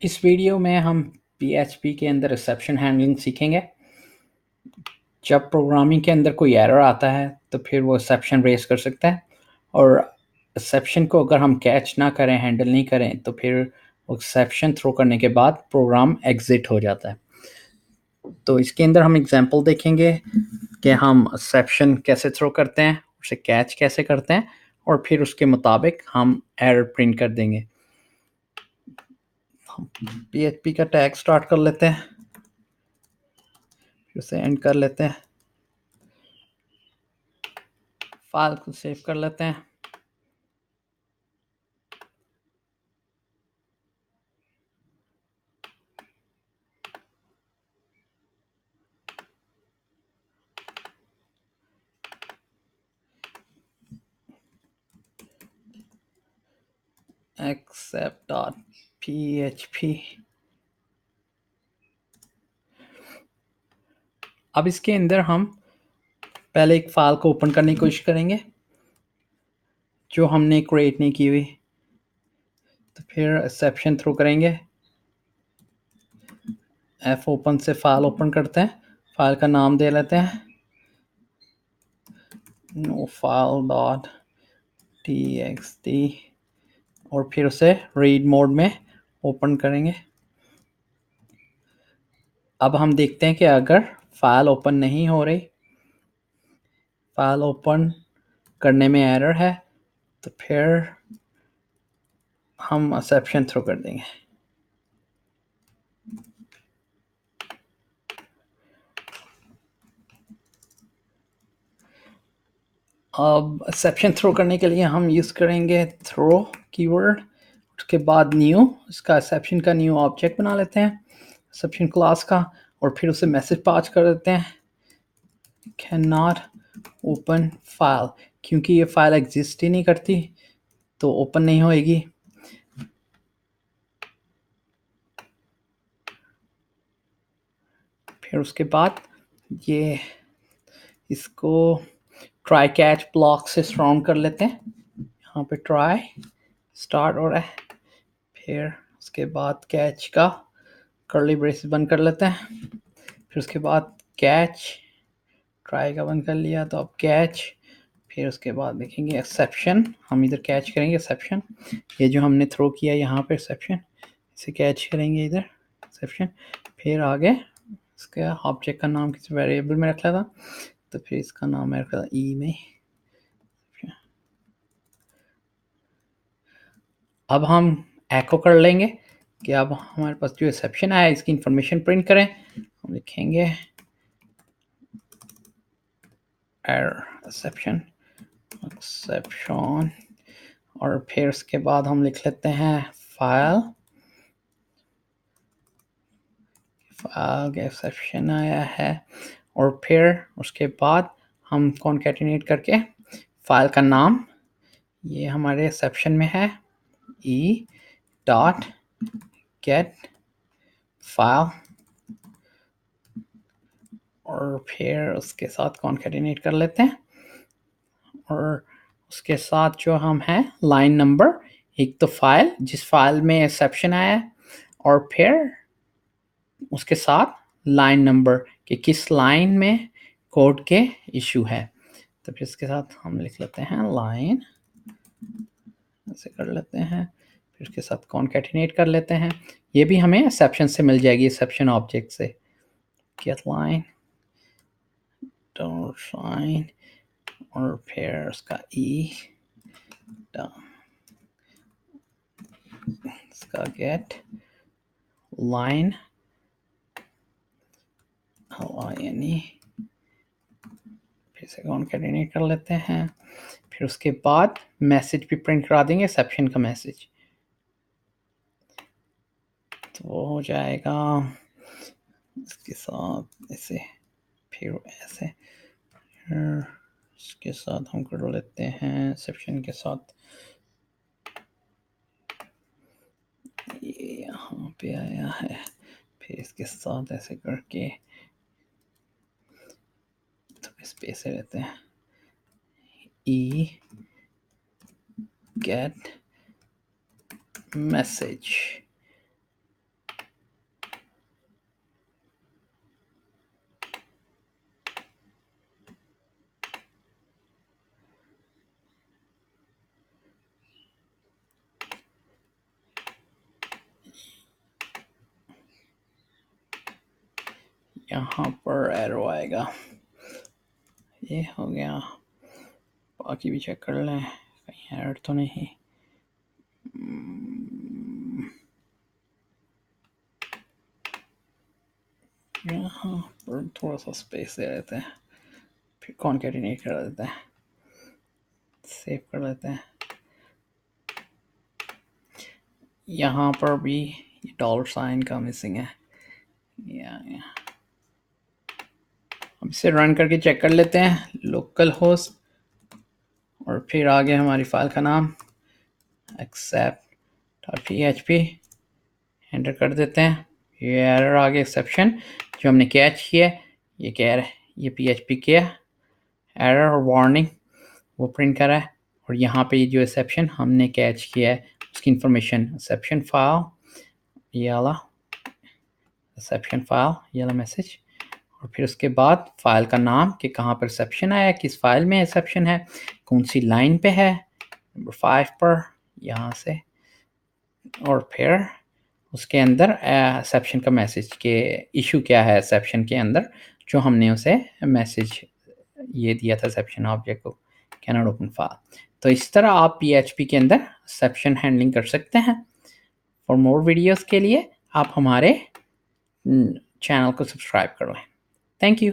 इस वीडियो में हम PHP के अंदर रिसेप्शन हैंडलिंग सीखेंगे। जब प्रोग्रामिंग के अंदर कोई एरर आता है तो फिर वो एक्सेप्शन रेज कर सकता है, और एक्सेप्शन को अगर हम कैच ना करें, हैंडल नहीं करें, तो फिर एक्सेप्शन थ्रो करने के बाद प्रोग्राम एग्जिट हो जाता है। तो इसके अंदर हम एग्जांपल देखेंगे कि हम एक्सेप्शन कैसे थ्रो करते हैं, उसे कैच कैसे करते हैं, और फिर उसके मुताबिक हम एरर प्रिंट कर देंगे। हम PHP का टैग स्टार्ट कर लेते हैं, फिर उसे एंड कर लेते हैं, फाइल को सेव कर लेते हैं। accept.php। अब इसके अंदर हम पहले एक फाइल को ओपन करने की कोशिश करेंगे जो हमने क्रिएट नहीं की हुई, तो फिर एक्सेप्शन थ्रो करेंगे। F ओपन से फाइल ओपन करते हैं, फाइल का नाम दे लेते हैं नो फाइल डॉट txt, और फिर उसे रीड मोड में ओपन करेंगे। अब हम देखते हैं कि अगर फाइल ओपन नहीं हो रही, फाइल ओपन करने में एरर है, तो फिर हम एक्सेप्शन थ्रो कर देंगे। अब एक्सेप्शन थ्रो करने के लिए हम यूज़ करेंगे थ्रो कीवर्ड, उसके बाद न्यू, इसका एक्सेप्शन का न्यू ऑब्जेक्ट बना लेते हैं एक्सेप्शन क्लास का, और फिर उसे मैसेज पास कर देते हैं कैन नॉट ओपन फाइल, क्योंकि ये फाइल एग्जिस्ट ही नहीं करती तो ओपन नहीं होएगी। फिर उसके बाद ये इसको ट्राई कैच ब्लॉक से सराउंड कर लेते हैं। यहाँ पे ट्राई स्टार्ट हो रहा है, फिर उसके बाद कैच का कर्ली ब्रेसेस बंद कर लेते हैं, फिर उसके बाद कैच, ट्राई का बंद कर लिया तो अब कैच, फिर उसके बाद देखेंगे एक्सेप्शन, हम इधर कैच करेंगे एक्सेप्शन, ये जो हमने थ्रो किया यहाँ पे एक्सेप्शन, इसे कैच करेंगे इधर एक्सेप्शन। फिर आगे इसका ऑब्जेक्ट का नाम किसी वेरिएबल में रख लिया था, तो फिर इसका नाम मैं रखा था ई में। अब हम एको कर लेंगे कि अब हमारे पास जो एक्सेप्शन आया इसकी इंफॉर्मेशन प्रिंट करें। हम लिखेंगे एरर एक्सेप्शन एक्सेप्शन, और फिर उसके बाद हम लिख लेते हैं फाइल एक्सेप्शन आया है, और फिर उसके बाद हम कॉन्कैटिनेट करके फाइल का नाम, ये हमारे एक्सेप्शन में है ई डॉट गेट फाइल, और फिर उसके साथ कॉन्कैटिनेट कर लेते हैं, और उसके साथ जो हम है लाइन नंबर, एक तो फाइल जिस फाइल में एक्सेप्शन आया, और फिर उसके साथ लाइन नंबर कि किस लाइन में कोड के इशू है। तो फिर इसके साथ हम लिख लेते हैं लाइन, ऐसे कर लेते हैं, फिर उसके साथ कॉन्कैटिनेट कर लेते हैं। ये भी हमें एक्सेप्शन से मिल जाएगी, एक्सेप्शन ऑब्जेक्ट से, गेट लाइन डॉट लाइन, और फिर उसका ई इसका गेट लाइन यानी, फिर से कॉन्कैटिनेट कर लेते हैं, फिर उसके बाद मैसेज भी प्रिंट करा देंगे, एक्सेप्शन का मैसेज, तो वो हो जाएगा इसके साथ ऐसे, फिर ऐसे, फिर इसके साथ हम कर लेते हैं एक्सेप्शन के साथ, ये यहाँ पे आया है, फिर इसके साथ ऐसे करके, तो इस पे ऐसे रहते हैं ई गेट मैसेज, यहाँ पर एरो आएगा। ये हो गया, बाकी भी चेक कर लें कहीं एरर तो नहीं। यहाँ पर थोड़ा सा स्पेस दे देते हैं, फिर कॉन्केटिनेट कर देते हैं, सेव कर लेते हैं। यहाँ पर भी डॉलर साइन का मिसिंग है। या अब इसे रन करके चेक कर लेते हैं, लोकल होस्ट, और फिर आगे हमारी फाइल का नाम accept.php एंटर कर देते हैं। ये एरर आगे एक्सेप्शन जो हमने कैच किया है, ये कह रहा है ये PHP किया एरर और वार्निंग वो प्रिंट कर रहा है। और यहाँ पे ये जो एक्सेप्शन हमने कैच किया है उसकी इंफॉर्मेशन एक्सेप्शन फाइल, ये वाला एक्सेप्शन फाइल, ये वाला मैसेज, और फिर उसके बाद फाइल का नाम कि कहाँ पर एक्सेप्शन आया, किस फाइल में एक्सेप्शन है, कौन सी लाइन पे है, नंबर 5 पर यहाँ से, और फिर उसके अंदर एक्सेप्शन का मैसेज के इशू क्या है एक्सेप्शन के अंदर, जो हमने उसे मैसेज ये दिया था एक्सेप्शन ऑब्जेक्ट को, कैन नॉट ओपन फाइल। तो इस तरह आप PHP के अंदर एक्सेप्शन हैंडलिंग कर सकते हैं। फॉर मोर वीडियोस के लिए आप हमारे चैनल को सब्सक्राइब कर लें। Thank you.